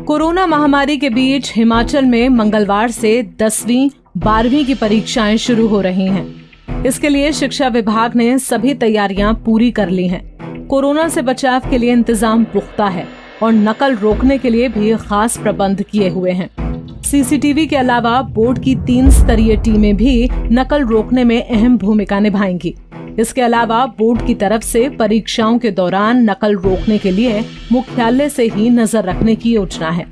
Corona महामारी के बीच हिमाचल में मंगलवार से 10वीं 12वीं की परीक्षाएं शुरू हो रही हैं। इसके लिए शिक्षा विभाग ने सभी तैयारियां पूरी कर ली हैं। कोरोना से बचाव के लिए इंतजाम पुख्ता है और नकल रोकने के लिए भी खास प्रबंध किए हुए हैं। सीसीटीवी के अलावा बोर्ड की 3 स्तरीय टीमें भी नकल रोकने में अहम भूमिका निभाएंगी। इसके अलावा बोर्ड की तरफ से परीक्षाओं के दौरान नकल रोकने के लिए मुख्यालय से ही नजर रखने की योजना है।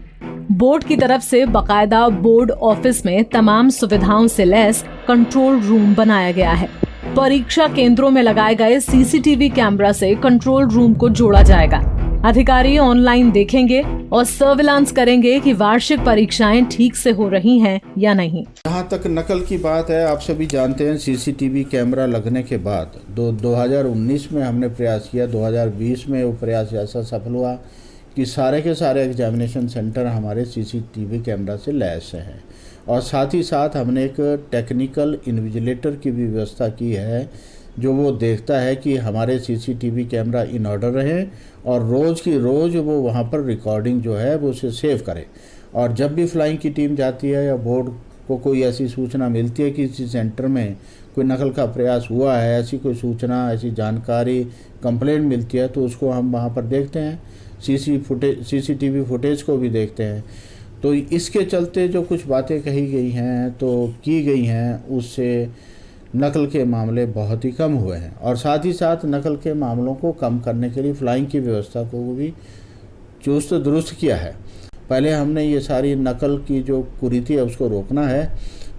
बोर्ड की तरफ से बाकायदा बोर्ड ऑफिस में तमाम सुविधाओं से लैस कंट्रोल रूम बनाया गया है। परीक्षा केंद्रों में लगाए गए सीसीटीवी कैमरा से कंट्रोल रूम को जोड़ा जाएगा। अधिकारी ऑनलाइन देखेंगे और सर्विलांस करेंगे कि वार्षिक परीक्षाएं ठीक से हो रही हैं या नहीं। जहाँ तक नकल की बात है, आप सभी जानते हैं सीसीटीवी कैमरा लगने के बाद 2019 में हमने प्रयास किया। 2020 में वो प्रयास ऐसा सफल हुआ कि सारे के सारे एग्जामिनेशन सेंटर हमारे सीसीटीवी कैमरा से लैस हैं और साथ ही साथ हमने एक टेक्निकल इन्विजिलेटर की भी व्यवस्था की है जो वो देखता है कि हमारे सीसीटीवी कैमरा इन ऑर्डर रहें और रोज़ की रोज़ वो वहाँ पर रिकॉर्डिंग जो है वो उसे सेव करे। और जब भी फ्लाइंग की टीम जाती है या बोर्ड को कोई ऐसी सूचना मिलती है कि इसी सेंटर में कोई नकल का प्रयास हुआ है, ऐसी कोई सूचना, ऐसी जानकारी, कंप्लेंट मिलती है तो उसको हम वहाँ पर देखते हैं, सीसीटीवी फुटेज को भी देखते हैं। तो इसके चलते जो कुछ बातें कही गई हैं तो की गई हैं उससे नकल के मामले बहुत ही कम हुए हैं और साथ ही साथ नकल के मामलों को कम करने के लिए फ्लाइंग की व्यवस्था को भी चुस्त दुरुस्त किया है। पहले हमने ये सारी नकल की जो कुरीति है उसको रोकना है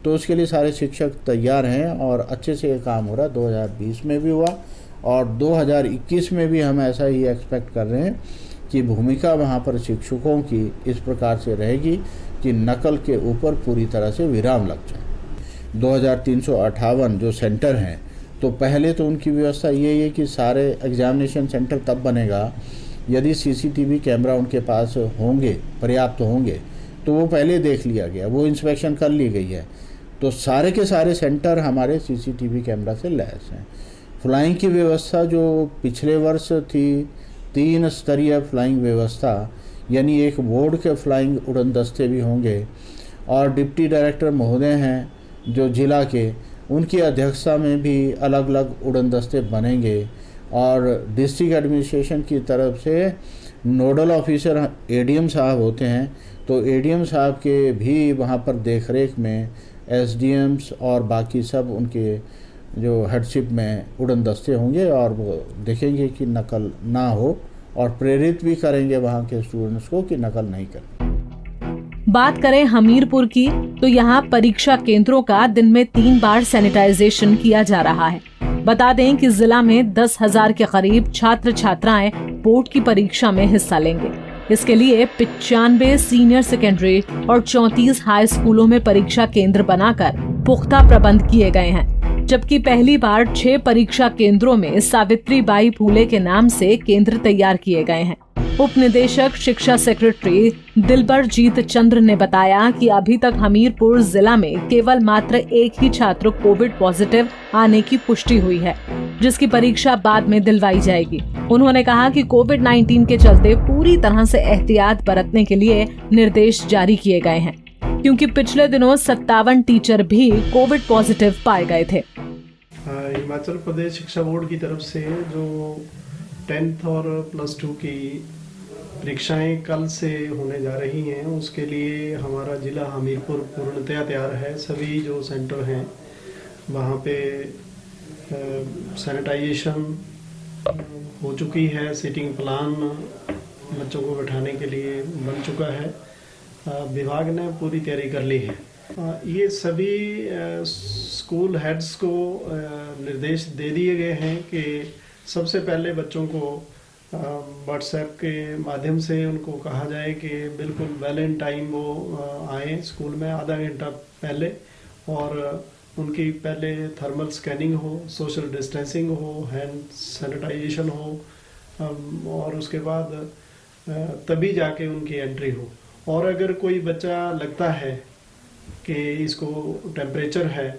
तो उसके लिए सारे शिक्षक तैयार हैं और अच्छे से ये काम हो रहा है। 2020 में भी हुआ और 2021 में भी हम ऐसा ही एक्सपेक्ट कर रहे हैं कि भूमिका वहाँ पर शिक्षकों की इस प्रकार से रहेगी कि नकल के ऊपर पूरी तरह से विराम लग जाए। 2358 जो सेंटर हैं तो पहले तो उनकी व्यवस्था ये है कि सारे एग्जामिनेशन सेंटर तब बनेगा यदि सीसीटीवी कैमरा उनके पास होंगे, पर्याप्त होंगे, तो वो पहले देख लिया गया, वो इंस्पेक्शन कर ली गई है। तो सारे के सारे सेंटर हमारे सीसीटीवी कैमरा से लैस हैं। फ्लाइंग की व्यवस्था जो पिछले वर्ष थी 3 स्तरीय फ्लाइंग व्यवस्था, यानी एक बोर्ड के फ्लाइंग उड़न दस्ते भी होंगे और डिप्टी डायरेक्टर महोदय हैं जो जिला के, उनकी अध्यक्षता में भी अलग अलग उड़न दस्ते बनेंगे और डिस्ट्रिक्ट एडमिनिस्ट्रेशन की तरफ से नोडल ऑफिसर एडीएम साहब होते हैं तो एडीएम साहब के भी वहाँ पर देखरेख में एसडीएम्स और बाकी सब उनके जो हेडशिप में उड़न दस्ते होंगे और वो देखेंगे कि नकल ना हो और प्रेरित भी करेंगे वहाँ के स्टूडेंट्स को कि नकल नहीं करें। बात करें हमीरपुर की तो यहाँ परीक्षा केंद्रों का दिन में 3 बार सैनिटाइजेशन किया जा रहा है। बता दें कि जिला में 10,000 के करीब छात्र छात्राएं बोर्ड की परीक्षा में हिस्सा लेंगे। इसके लिए 95 सीनियर सेकेंडरी और 34 हाई स्कूलों में परीक्षा केंद्र बनाकर पुख्ता प्रबंध किए गए हैं, जबकि पहली बार 6 परीक्षा केंद्रों में सावित्रीबाई फूले के नाम से केंद्र तैयार किए गए हैं। उप निदेशक शिक्षा सेक्रेटरी दिलबरजीत चंद्र ने बताया कि अभी तक हमीरपुर जिला में केवल मात्र एक ही छात्र कोविड पॉजिटिव आने की पुष्टि हुई है, जिसकी परीक्षा बाद में दिलवाई जाएगी। उन्होंने कहा कि कोविड-19 के चलते पूरी तरह से एहतियात बरतने के लिए निर्देश जारी किए गए हैं, क्योंकि पिछले दिनों 57 टीचर भी कोविड पॉजिटिव पाए गए थे। हिमाचल प्रदेश शिक्षा बोर्ड की तरफ से जो 10th और +2 की परीक्षाएं कल से होने जा रही हैं, उसके लिए हमारा ज़िला हमीरपुर पूर्णतया तैयार है। सभी जो सेंटर हैं वहाँ पे सैनिटाइजेशन हो चुकी है, सीटिंग प्लान बच्चों को बैठाने के लिए बन चुका है। विभाग ने पूरी तैयारी कर ली है। ये सभी स्कूल हेड्स को निर्देश दे दिए गए हैं कि सबसे पहले बच्चों को व्हाट्सएप के माध्यम से उनको कहा जाए कि बिल्कुल वेल इन टाइम वो आए स्कूल में आधा घंटा पहले और उनकी पहले थर्मल स्कैनिंग हो, सोशल डिस्टेंसिंग हो, हैंड सैनिटाइजेशन हो और उसके बाद तभी जाके उनकी एंट्री हो। और अगर कोई बच्चा लगता है कि इसको टेम्परेचर है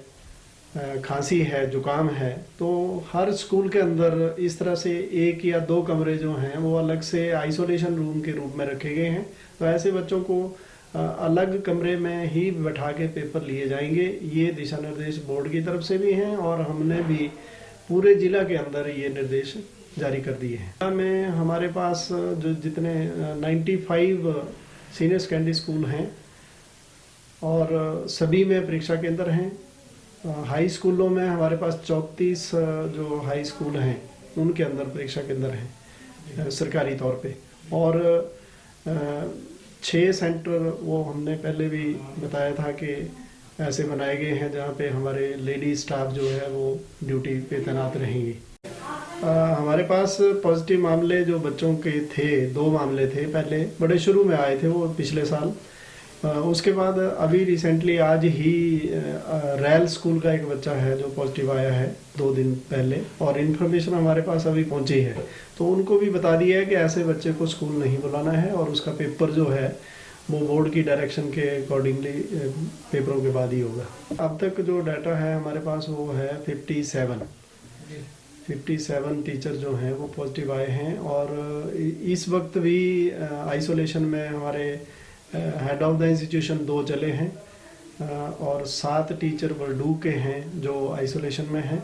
खांसी है, जुकाम है, तो हर स्कूल के अंदर इस तरह से 1 या 2 कमरे जो हैं वो अलग से आइसोलेशन रूम के रूप में रखे गए हैं। तो ऐसे बच्चों को अलग कमरे में ही बैठा के पेपर लिए जाएंगे। ये दिशा निर्देश बोर्ड की तरफ से भी हैं और हमने भी पूरे जिला के अंदर ये निर्देश जारी कर दिए हैं। में हमारे पास जो जितने 95 सीनियर सेकेंडरी स्कूल हैं और सभी में परीक्षा केंद्र हैं। हाई स्कूलों में हमारे पास 34 जो हाई स्कूल हैं उनके अंदर परीक्षा केंद्र हैं सरकारी तौर पे, और 6 सेंटर वो हमने पहले भी बताया था कि ऐसे बनाए गए हैं जहाँ पे हमारे लेडी स्टाफ जो है वो ड्यूटी पे तैनात रहेंगी। हमारे पास पॉजिटिव मामले जो बच्चों के थे, 2 मामले थे पहले, बड़े शुरू में आए थे वो पिछले साल। उसके बाद अभी रिसेंटली आज ही रैल स्कूल का एक बच्चा है जो पॉजिटिव आया है 2 दिन पहले, और इन्फॉर्मेशन हमारे पास अभी पहुंची है, तो उनको भी बता दिया है कि ऐसे बच्चे को स्कूल नहीं बुलाना है और उसका पेपर जो है वो बोर्ड की डायरेक्शन के अकॉर्डिंगली पेपरों के बाद ही होगा। अब तक जो डाटा है हमारे पास वो है 57 टीचर जो हैं वो पॉजिटिव आए हैं, और इस वक्त भी आइसोलेशन में हमारे हेड ऑफ द इंस्टीट्यूशन 2 चले हैं और 7 टीचर वर्डू के हैं जो आइसोलेशन में हैं।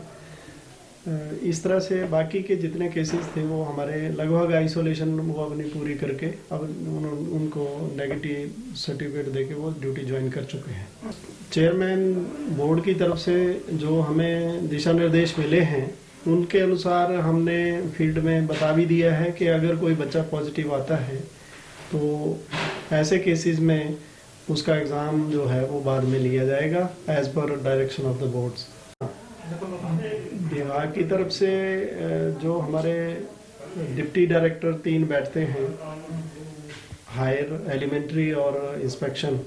इस तरह से बाकी के जितने केसेस थे वो हमारे लगभग आइसोलेशन वो अपनी पूरी करके अब उनको नेगेटिव सर्टिफिकेट देके वो ड्यूटी ज्वाइन कर चुके हैं। चेयरमैन बोर्ड की तरफ से जो हमें दिशा निर्देश मिले हैं उनके अनुसार हमने फील्ड में बता भी दिया है कि अगर कोई बच्चा पॉजिटिव आता है तो ऐसे केसेस में उसका एग्ज़ाम जो है वो बाद में लिया जाएगा as per direction of the boards. विभाग की तरफ से जो हमारे डिप्टी डायरेक्टर 3 बैठते हैं, हायर, एलिमेंट्री और इंस्पेक्शन,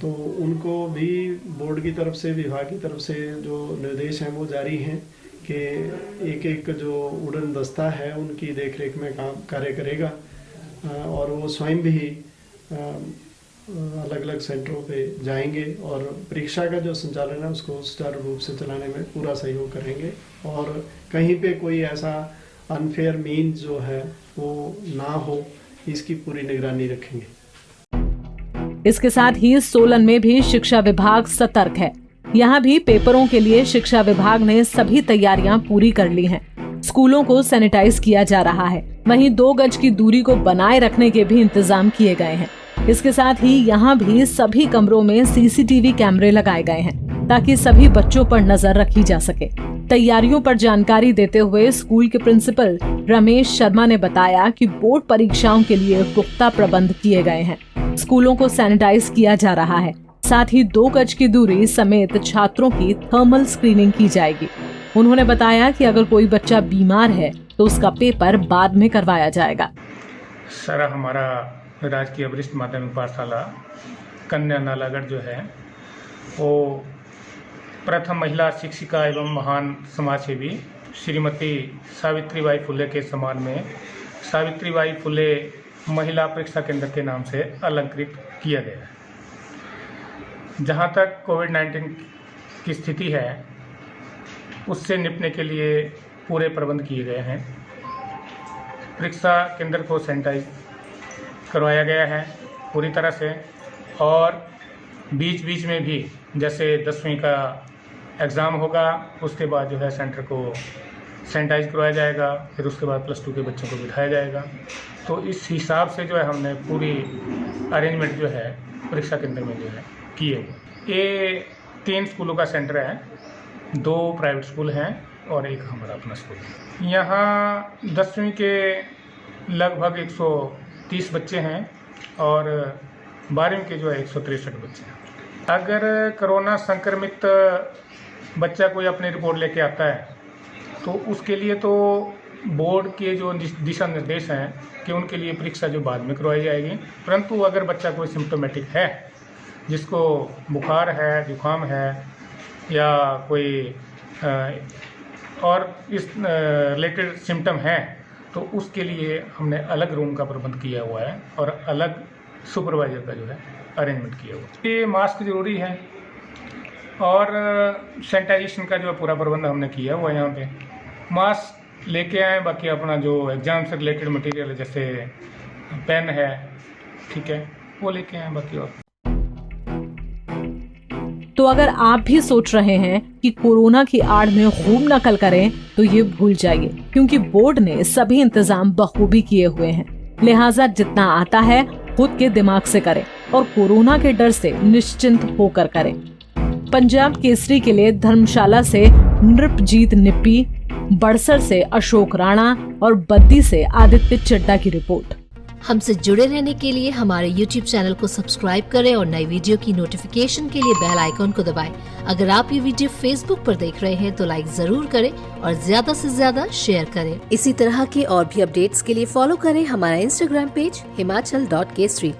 तो उनको भी बोर्ड की तरफ से, विभाग की तरफ से जो निर्देश हैं वो जारी हैं कि एक जो उड़न दस्ता है उनकी देखरेख में काम कार्य करेगा और वो स्वयं भी अलग अलग सेंटरों पे जाएंगे और परीक्षा का जो संचालन है उसको सुचारू रूप से चलाने में पूरा सहयोग करेंगे और कहीं पे कोई ऐसा अनफेयर मीन जो है वो ना हो, इसकी पूरी निगरानी रखेंगे। इसके साथ ही सोलन में भी शिक्षा विभाग सतर्क है। यहाँ भी पेपरों के लिए शिक्षा विभाग ने सभी तैयारियां पूरी कर ली हैं। स्कूलों को सैनिटाइज किया जा रहा है, वहीं 2 गज की दूरी को बनाए रखने के भी इंतजाम किए गए हैं। इसके साथ ही यहाँ भी सभी कमरों में सीसीटीवी कैमरे लगाए गए हैं ताकि सभी बच्चों पर नजर रखी जा सके। तैयारियों पर जानकारी देते हुए स्कूल के प्रिंसिपल रमेश शर्मा ने बताया कि बोर्ड परीक्षाओं के लिए पुख्ता प्रबंध किए गए हैं। स्कूलों को सैनिटाइज किया जा रहा है, साथ ही 2 गज की दूरी समेत छात्रों की थर्मल स्क्रीनिंग की जाएगी। उन्होंने बताया कि अगर कोई बच्चा बीमार है तो उसका पेपर बाद में करवाया जाएगा। सर, हमारा राजकीय वरिष्ठ माध्यमिक पाठशाला कन्या नालागढ़ जो है वो प्रथम महिला शिक्षिका एवं महान समाजसेवी श्रीमती सावित्रीबाई फुले के सम्मान में सावित्रीबाई फुले महिला परीक्षा केंद्र के नाम से अलंकृत किया गया है। जहां तक कोविड-19 की स्थिति है उससे निपटने के लिए पूरे प्रबंध किए गए हैं। परीक्षा केंद्र को सैनिटाइज करवाया गया है पूरी तरह से, और बीच बीच में भी जैसे 10वीं का एग्ज़ाम होगा उसके बाद जो है सेंटर को सैनिटाइज करवाया जाएगा, फिर उसके बाद +2 के बच्चों को बिठाया जाएगा। तो इस हिसाब से जो है हमने पूरी अरेंजमेंट जो है परीक्षा केंद्र में जो है किए हुए। ये 3 स्कूलों का सेंटर है, 2 प्राइवेट स्कूल हैं और 1 हमारा अपना स्कूल है। यहाँ 10वीं के लगभग 130 बच्चे हैं और 12वीं के जो है 163 बच्चे हैं। अगर कोरोना संक्रमित बच्चा कोई अपनी रिपोर्ट लेके आता है तो उसके लिए तो बोर्ड के जो दिशा निर्देश हैं कि उनके लिए परीक्षा जो बाद में करवाई जाएगी, परंतु अगर बच्चा कोई सिम्टोमेटिक है, जिसको बुखार है, जुकाम है या कोई और इस रिलेटेड सिम्टम है तो उसके लिए हमने अलग रूम का प्रबंध किया हुआ है और अलग सुपरवाइजर का जो है अरेंजमेंट किया हुआ है। ये मास्क जरूरी है, और सैनिटाइजेशन का जो पूरा प्रबंध हमने किया हुआ है। यहाँ पे मास्क लेके आए, बाकी अपना जो एग्ज़ाम से रिलेटेड मटेरियल है जैसे पेन है, ठीक है, वो लेके आए, बाकी और। तो अगर आप भी सोच रहे हैं कि कोरोना की आड़ में खूब नकल करें तो ये भूल जाइए, क्योंकि बोर्ड ने सभी इंतजाम बखूबी किए हुए हैं। लिहाजा जितना आता है खुद के दिमाग से करें और कोरोना के डर से निश्चिंत होकर करें। पंजाब केसरी के लिए धर्मशाला से नृपजीत निप्पी, बड़सर से अशोक राणा और बद्दी से आदित्य चड्डा की रिपोर्ट। हमसे जुड़े रहने के लिए हमारे YouTube चैनल को सब्सक्राइब करें और नई वीडियो की नोटिफिकेशन के लिए बेल आइकॉन को दबाएं। अगर आप ये वीडियो Facebook पर देख रहे हैं तो लाइक जरूर करें और ज्यादा से ज्यादा शेयर करें। इसी तरह के और भी अपडेट्स के लिए फॉलो करें हमारा Instagram पेज himachal.kesri।